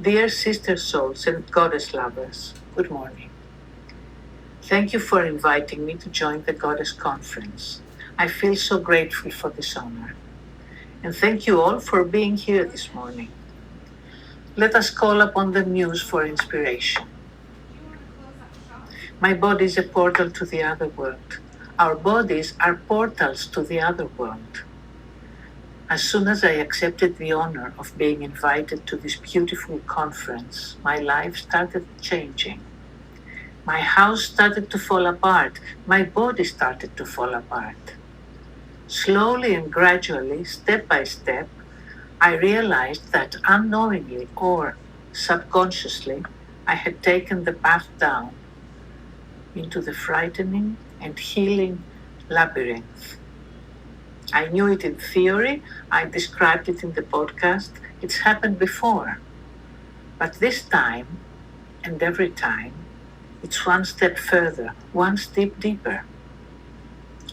Dear sister souls and goddess lovers, good morning. Thank you for inviting me to join the Goddess Conference. I feel so grateful for this honor. And thank you all for being here this morning. Let us call upon the Muse for inspiration. My body is a portal to the other world. Our bodies are portals to the other world. As soon as I accepted the honor of being invited to this beautiful conference, my life started changing. My house started to fall apart. My body started to fall apart. Slowly and gradually, step by step, I realized that unknowingly or subconsciously, I had taken the path down into the frightening and healing labyrinth. I knew it in theory, I described it in the podcast, it's happened before. But this time, and every time, it's one step further, one step deeper.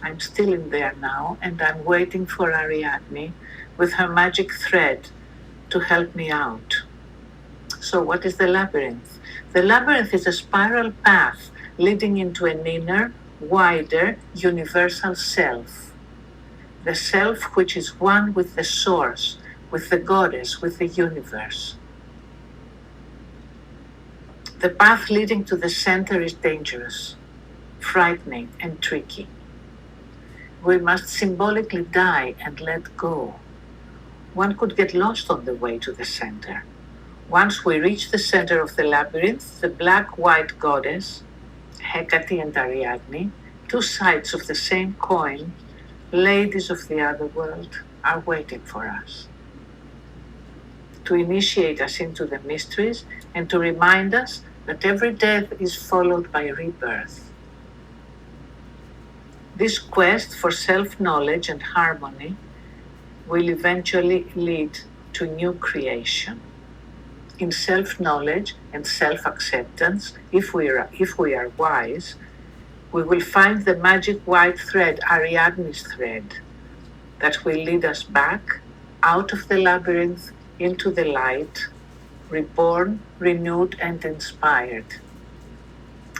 I'm still in there now, and I'm waiting for Ariadne with her magic thread to help me out. So what is the labyrinth? The labyrinth is a spiral path leading into an inner, wider, universal self. The self which is one with the source, with the goddess, with the universe. The path leading to the center is dangerous, frightening, and tricky. We must symbolically die and let go. One could get lost on the way to the center. Once we reach the center of the labyrinth, the black-white goddess, Hecate and Ariadne, two sides of the same coin, ladies of the other world, are waiting for us to initiate us into the mysteries and to remind us that every death is followed by rebirth. This quest for self-knowledge and harmony will eventually lead to new creation. In self-knowledge and self-acceptance, if we are wise, we will find the magic white thread, Ariadne's thread, that will lead us back out of the labyrinth into the light, reborn, renewed, and inspired,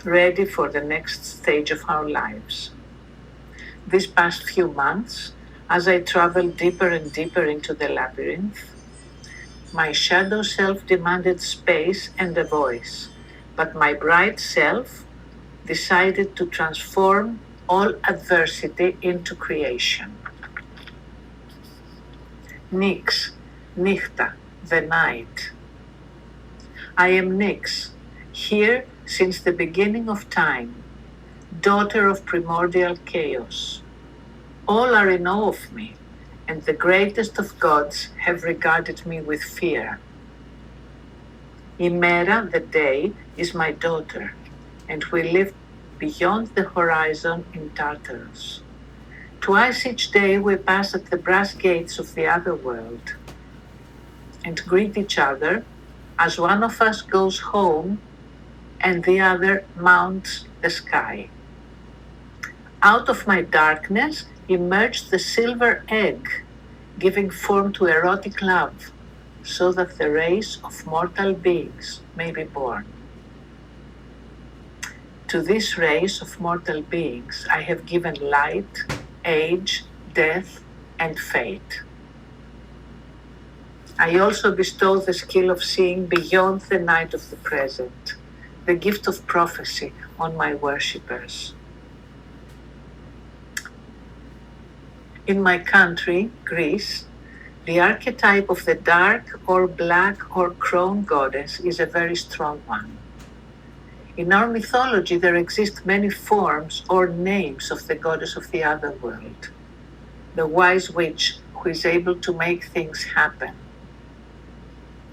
ready for the next stage of our lives. These past few months, as I traveled deeper and deeper into the labyrinth, my shadow self demanded space and a voice, but my bright self decided to transform all adversity into creation. Nyx, Nichta, the night. I am Nyx, here since the beginning of time, daughter of primordial chaos. All are in awe of me, and the greatest of gods have regarded me with fear. Imera, the day, is my daughter, and we live beyond the horizon in Tartarus. Twice each day we pass at the brass gates of the other world and greet each other as one of us goes home and the other mounts the sky. Out of my darkness emerged the silver egg, giving form to erotic love, so that the race of mortal beings may be born. To this race of mortal beings I have given light, age, death, and fate. I also bestow the skill of seeing beyond the night of the present, the gift of prophecy on my worshippers. In my country, Greece, the archetype of the dark or black or crone goddess is a very strong one. In our mythology, there exist many forms or names of the goddess of the other world, the wise witch who is able to make things happen,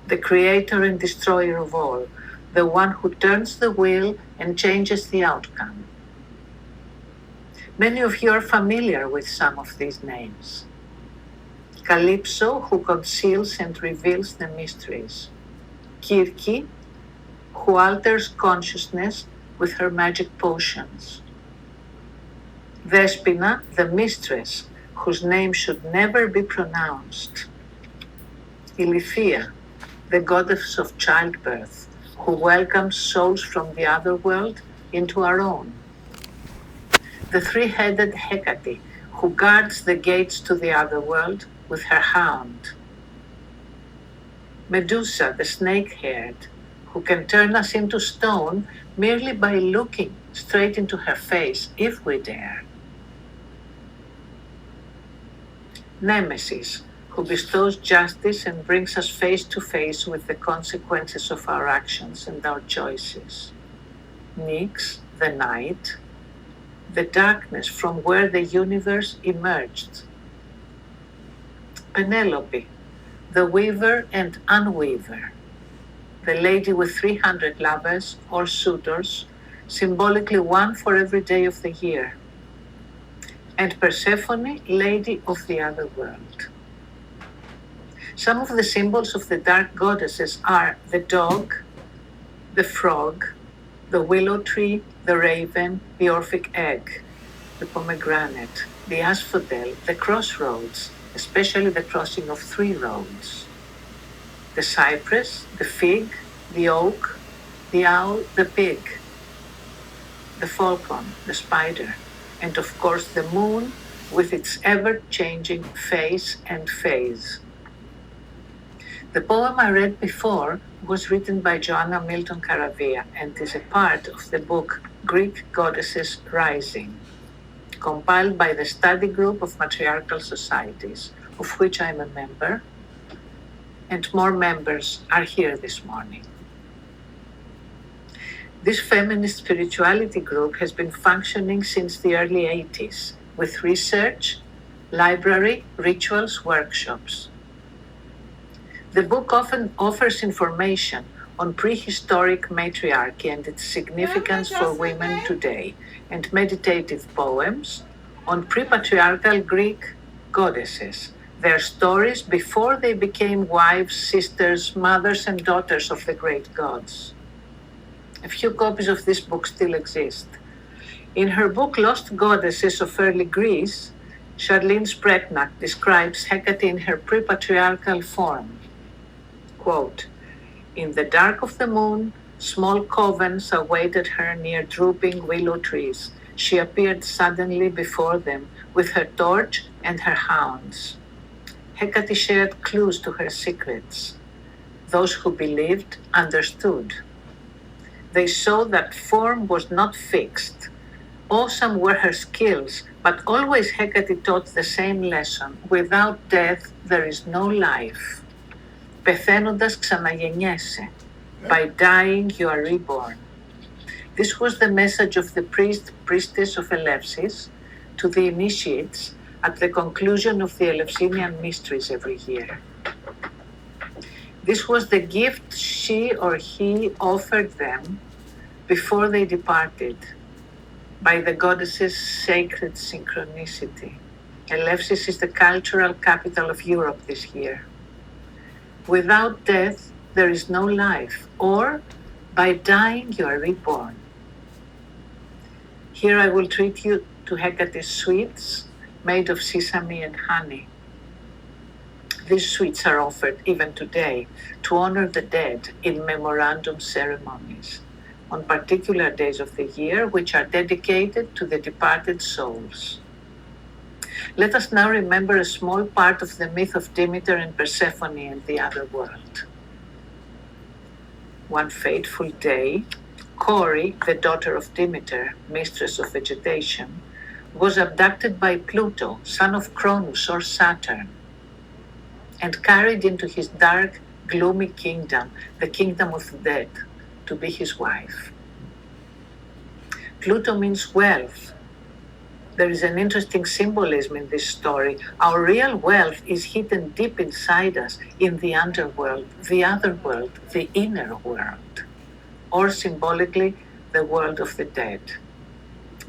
the creator and destroyer of all, the one who turns the wheel and changes the outcome. Many of you are familiar with some of these names. Calypso, who conceals and reveals the mysteries. Kirki, who alters consciousness with her magic potions. Despina, the mistress, whose name should never be pronounced. Ilithia, the goddess of childbirth, who welcomes souls from the other world into our own. The three-headed Hecate, who guards the gates to the other world with her hound. Medusa, the snake-haired, who can turn us into stone merely by looking straight into her face if we dare. Nemesis, who bestows justice and brings us face to face with the consequences of our actions and our choices. Nyx, the night, the darkness from where the universe emerged. Penelope, the weaver and unweaver, the lady with 300 lovers or suitors, symbolically one for every day of the year. And Persephone, lady of the other world. Some of the symbols of the dark goddesses are the dog, the frog, the willow tree, the raven, the Orphic egg, the pomegranate, the asphodel, the crossroads, especially the crossing of three roads, the cypress, the fig, the oak, the owl, the pig, the falcon, the spider, and of course the moon with its ever-changing face and phase. The poem I read before was written by Joanna Milton Caravia and is a part of the book Greek Goddesses Rising, compiled by the Study Group of Matriarchal Societies, of which I am a member, and more members are here this morning. This feminist spirituality group has been functioning since the early 80s with research, library, rituals, workshops. The book often offers information on prehistoric matriarchy and its significance for women today, and meditative poems on pre-patriarchal Greek goddesses, their stories before they became wives, sisters, mothers, and daughters of the great gods. A few copies of this book still exist. In her book Lost Goddesses of Early Greece, Charlene Spretnak describes Hecate in her pre-patriarchal form. Quote, "In the dark of the moon, small covens awaited her near drooping willow trees. She appeared suddenly before them with her torch and her hounds. Hecate shared clues to her secrets. Those who believed understood. They saw that form was not fixed. Awesome were her skills, but always Hecate taught the same lesson. Without death, there is no life. Πεθαίνοντας ξαναγεννιέσαι. By dying, you are reborn." This was the message of the priestess of Eleusis to the initiates at the conclusion of the Eleusinian mysteries every year. This was the gift she or he offered them before they departed, by the goddess's sacred synchronicity. Eleusis is the cultural capital of Europe this year. Without death, there is no life, or by dying, you are reborn. Here I will treat you to Hecate's sweets made of sesame and honey. These sweets are offered even today to honor the dead in memorandum ceremonies on particular days of the year, which are dedicated to the departed souls. Let us now remember a small part of the myth of Demeter and Persephone and the other world. One fateful day, Kore, the daughter of Demeter, mistress of vegetation, was abducted by Pluto, son of Cronus or Saturn, and carried into his dark, gloomy kingdom, the kingdom of the dead, to be his wife. Pluto means wealth. There is an interesting symbolism in this story. Our real wealth is hidden deep inside us in the underworld, the other world, the inner world, or symbolically, the world of the dead.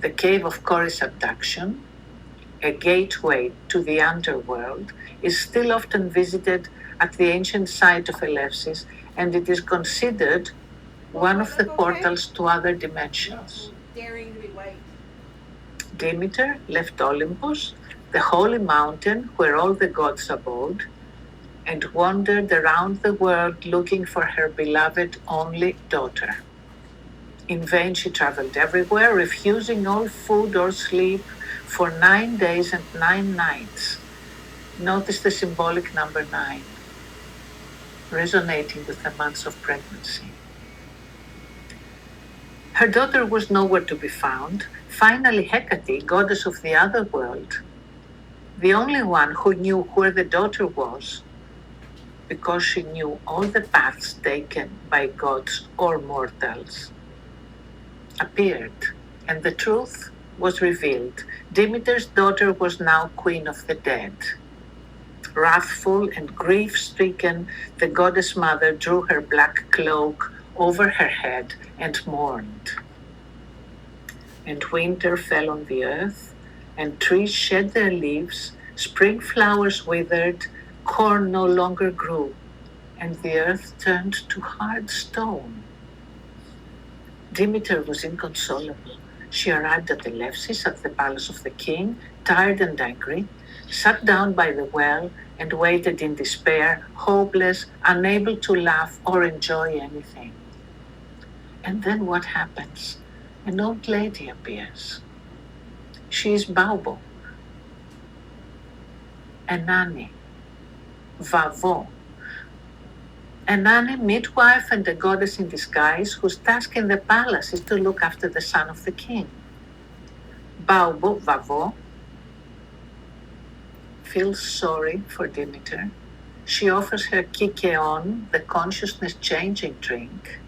The cave of Kore's abduction, a gateway to the underworld, is still often visited at the ancient site of Eleusis, and it is considered one of the portals to other dimensions. Daring to be white. Demeter left Olympus, the holy mountain where all the gods abode, and wandered around the world looking for her beloved only daughter. In vain she traveled everywhere, refusing all food or sleep for 9 days and 9 nights. Notice the symbolic number 9, resonating with the months of pregnancy. Her daughter was nowhere to be found. Finally, Hecate, goddess of the other world, the only one who knew where the daughter was, because she knew all the paths taken by gods or mortals, appeared, and the truth was revealed. Demeter's daughter was now queen of the dead. Wrathful and grief-stricken, the goddess mother drew her black cloak over her head and mourned. And winter fell on the earth, and trees shed their leaves, spring flowers withered, corn no longer grew, and the earth turned to hard stone. Demeter was inconsolable. She arrived at Eleusis, at the palace of the king, tired and angry, sat down by the well, and waited in despair, hopeless, unable to laugh or enjoy anything. And then what happens? An old lady appears. She is Baubo, a nanny, Vavo, a nanny, midwife, and a goddess in disguise whose task in the palace is to look after the son of the king. Baubo, Vavo, feels sorry for Demeter. She offers her kikeon, the consciousness-changing drink,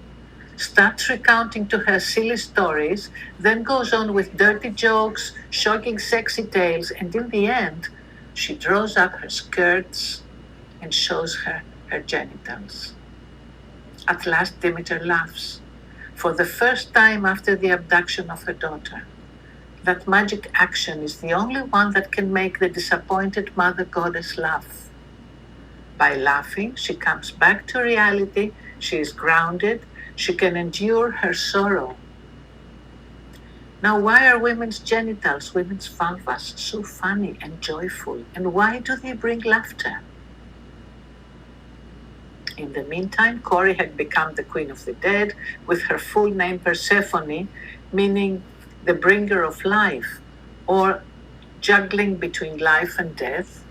starts recounting to her silly stories, then goes on with dirty jokes, shocking sexy tales, and in the end, she draws up her skirts and shows her genitals. At last, Demeter laughs, for the first time after the abduction of her daughter. That magic action is the only one that can make the disappointed mother goddess laugh. By laughing, she comes back to reality, she is grounded, she can endure her sorrow. Now, why are women's genitals, women's vulvas, so funny and joyful? And why do they bring laughter? In the meantime, Kore had become the queen of the dead, with her full name Persephone, meaning the bringer of life, or juggling between life and death.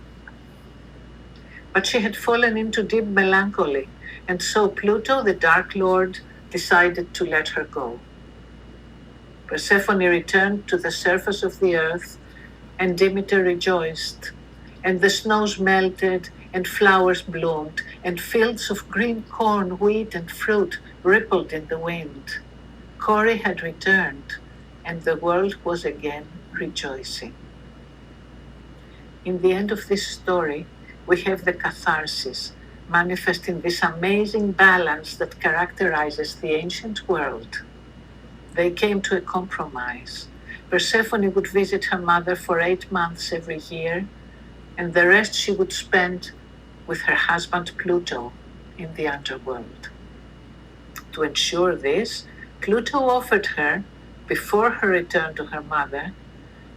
But she had fallen into deep melancholy, and so Pluto, the Dark Lord, decided to let her go. Persephone returned to the surface of the earth, and Demeter rejoiced, and the snows melted, and flowers bloomed, and fields of green corn, wheat, and fruit rippled in the wind. Kore had returned, and the world was again rejoicing. In the end of this story, we have the catharsis, manifesting this amazing balance that characterizes the ancient world. They came to a compromise. Persephone would visit her mother for 8 months every year, and the rest she would spend with her husband Pluto in the underworld. To ensure this, Pluto offered her, before her return to her mother,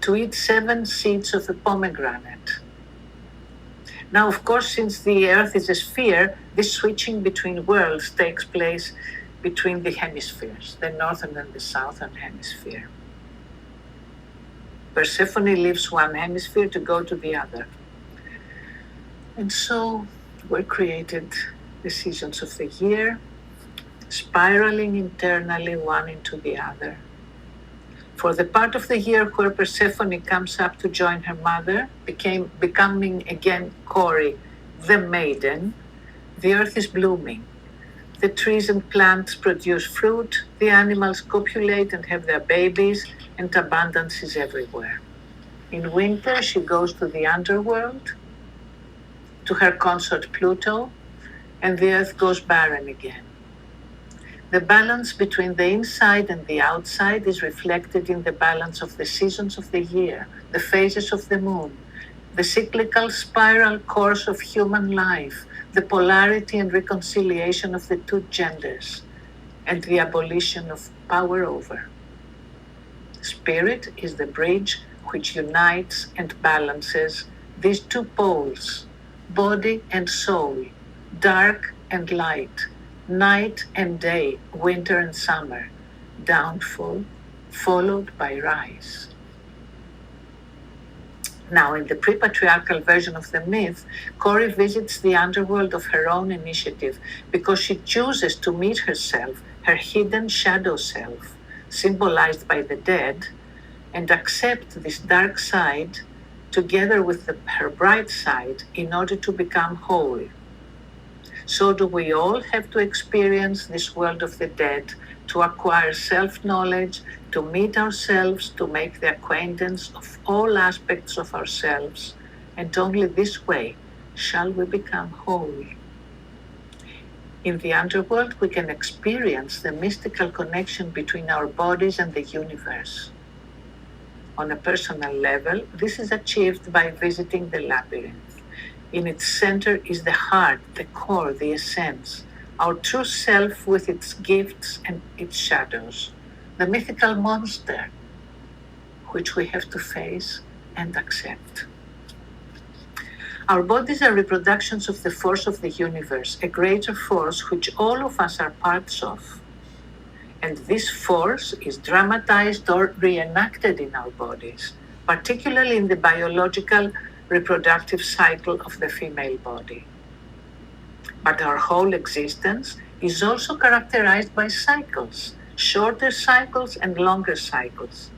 to eat 7 seeds of a pomegranate. Now, of course, since the Earth is a sphere, this switching between worlds takes place between the hemispheres, the northern and the southern hemisphere. Persephone leaves one hemisphere to go to the other. And so were created the seasons of the year, spiraling internally one into the other. For the part of the year where Persephone comes up to join her mother, becoming again Kore, the maiden, the earth is blooming. The trees and plants produce fruit, the animals copulate and have their babies, and abundance is everywhere. In winter, she goes to the underworld, to her consort Pluto, and the earth goes barren again. The balance between the inside and the outside is reflected in the balance of the seasons of the year, the phases of the moon, the cyclical spiral course of human life, the polarity and reconciliation of the two genders, and the abolition of power over. Spirit is the bridge which unites and balances these two poles body and soul, dark and light, night and day, winter and summer, downfall, followed by rise. Now, in the pre-patriarchal version of the myth, Corrie visits the underworld of her own initiative because she chooses to meet herself, her hidden shadow self, symbolized by the dead, and accept this dark side together with her bright side in order to become whole. So do we all have to experience this world of the dead, to acquire self-knowledge, to meet ourselves, to make the acquaintance of all aspects of ourselves, and only this way shall we become whole. In the underworld, we can experience the mystical connection between our bodies and the universe. On a personal level, this is achieved by visiting the labyrinth. In its center is the heart, the core, the essence, our true self with its gifts and its shadows, the mythical monster, which we have to face and accept. Our bodies are reproductions of the force of the universe, a greater force which all of us are parts of. And this force is dramatized or reenacted in our bodies, particularly in the biological reproductive cycle of the female body. But our whole existence is also characterized by cycles, shorter cycles and longer cycles,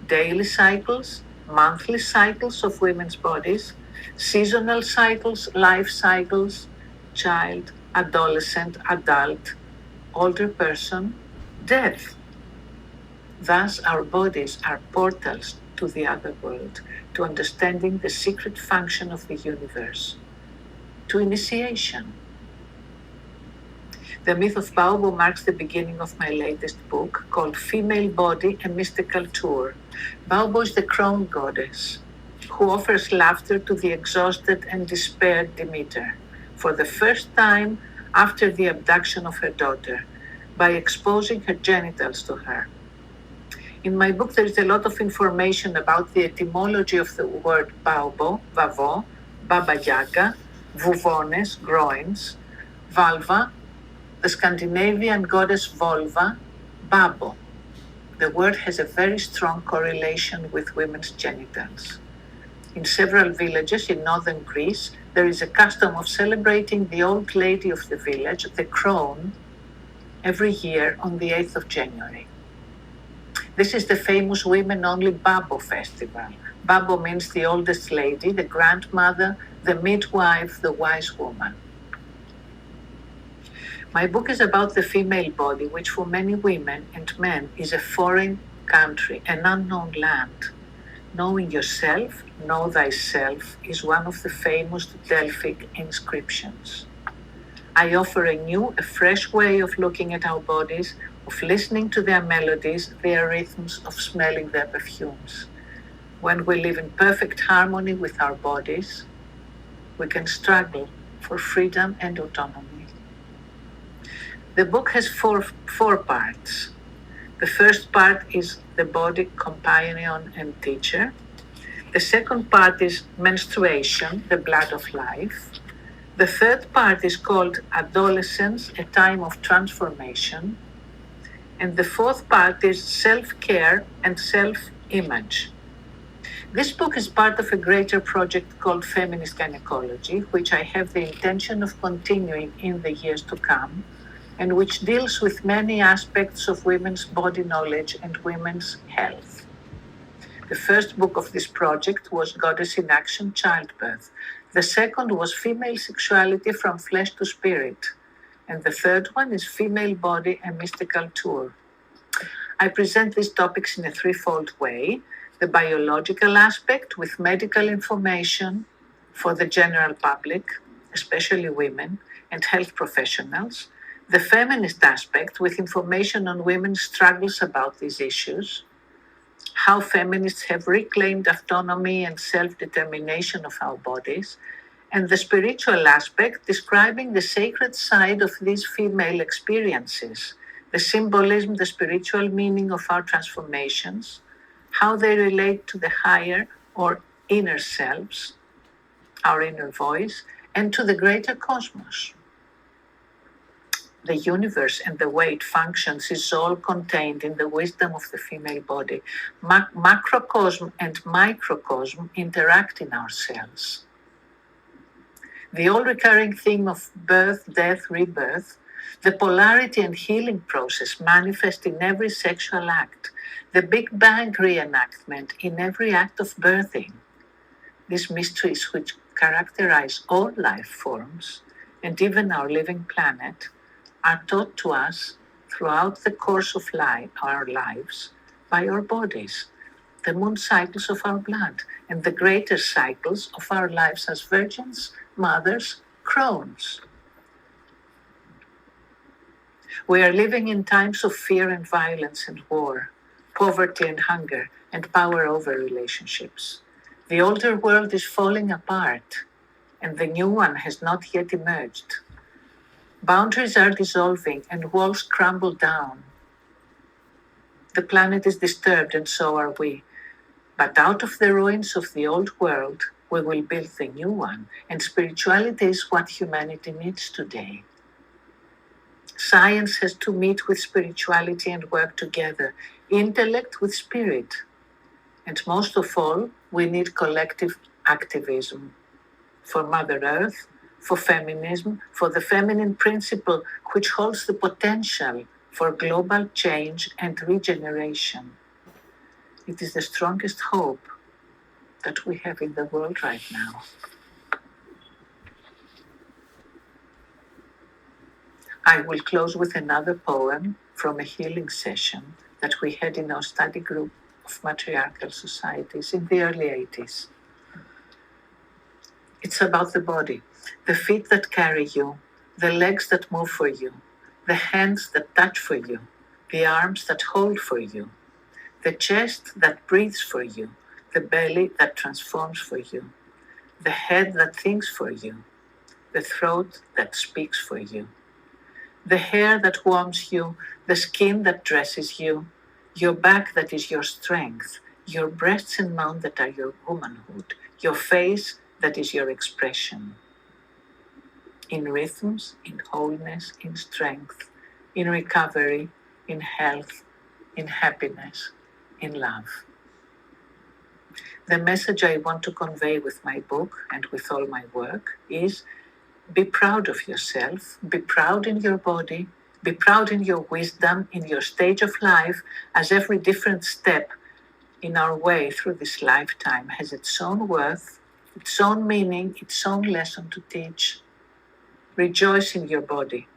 daily cycles, monthly cycles of women's bodies, seasonal cycles, life cycles, child, adolescent, adult, older person, death. Thus, our bodies are portals to the other world, to understanding the secret function of the universe, to initiation. The myth of Baobo marks the beginning of my latest book called Female Body, a Mystical Tour. Baobo is the crone goddess who offers laughter to the exhausted and despaired Demeter for the first time after the abduction of her daughter by exposing her genitals to her. In my book, there is a lot of information about the etymology of the word Baobo, Vavo, Baba Yaga, Vuvones, groins, Valva, the Scandinavian goddess Volva, Babo. The word has a very strong correlation with women's genitals. In several villages in northern Greece, there is a custom of celebrating the old lady of the village, the crone, every year on the 8th of January. This is the famous women-only Babo festival. Babo means the oldest lady, the grandmother, the midwife, the wise woman. My book is about the female body, which for many women and men is a foreign country, an unknown land. Knowing yourself, know thyself, is one of the famous Delphic inscriptions. I offer a new, a fresh way of looking at our bodies, of listening to their melodies, their rhythms, of smelling their perfumes. When we live in perfect harmony with our bodies, we can struggle for freedom and autonomy. The book has four parts. The first part is the body, companion, and teacher. The second part is menstruation, the blood of life. The third part is called adolescence, a time of transformation. And the fourth part is self-care and self-image. This book is part of a greater project called Feminist Gynecology, which I have the intention of continuing in the years to come, and which deals with many aspects of women's body knowledge and women's health. The first book of this project was Goddess in Action, Childbirth. The second was Female Sexuality from Flesh to Spirit. And the third one is Female Body, a Mystical Tour. I present these topics in a threefold way: the biological aspect with medical information for the general public, especially women and health professionals, the feminist aspect with information on women's struggles about these issues, how feminists have reclaimed autonomy and self-determination of our bodies, and the spiritual aspect describing the sacred side of these female experiences, the symbolism, the spiritual meaning of our transformations, how they relate to the higher or inner selves, our inner voice, and to the greater cosmos. The universe and the way it functions is all contained in the wisdom of the female body. Macrocosm and microcosm interact in our cells. The all-recurring theme of birth, death, rebirth, the polarity and healing process manifest in every sexual act, the Big Bang reenactment in every act of birthing. These mysteries which characterize all life forms, and even our living planet, are taught to us throughout the course of our lives by our bodies, the moon cycles of our blood, and the greater cycles of our lives as virgins, mothers, crones. We are living in times of fear and violence and war, poverty and hunger, and power over relationships. The older world is falling apart, and the new one has not yet emerged. Boundaries are dissolving and walls crumble down. The planet is disturbed, and so are we. But out of the ruins of the old world, we will build the new one, and spirituality is what humanity needs today. Science has to meet with spirituality and work together, intellect with spirit. And most of all, we need collective activism for Mother Earth, for feminism, for the feminine principle which holds the potential for global change and regeneration. It is the strongest hope that we have in the world right now. I will close with another poem from a healing session that we had in our study group of matriarchal societies in the early 80s. It's about the body, the feet that carry you, the legs that move for you, the hands that touch for you, the arms that hold for you, the chest that breathes for you, the belly that transforms for you, the head that thinks for you, the throat that speaks for you, the hair that warms you, the skin that dresses you, your back that is your strength, your breasts and mouth that are your womanhood, your face that is your expression. In rhythms, in wholeness, in strength, in recovery, in health, in happiness, in love. The message I want to convey with my book and with all my work is: be proud of yourself, be proud in your body, be proud in your wisdom, in your stage of life, as every different step in our way through this lifetime has its own worth, its own meaning, its own lesson to teach. Rejoice in your body.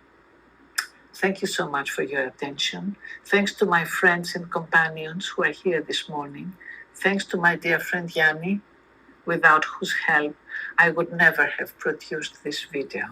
Thank you so much for your attention. Thanks to my friends and companions who are here this morning. Thanks to my dear friend Yanni, without whose help I would never have produced this video.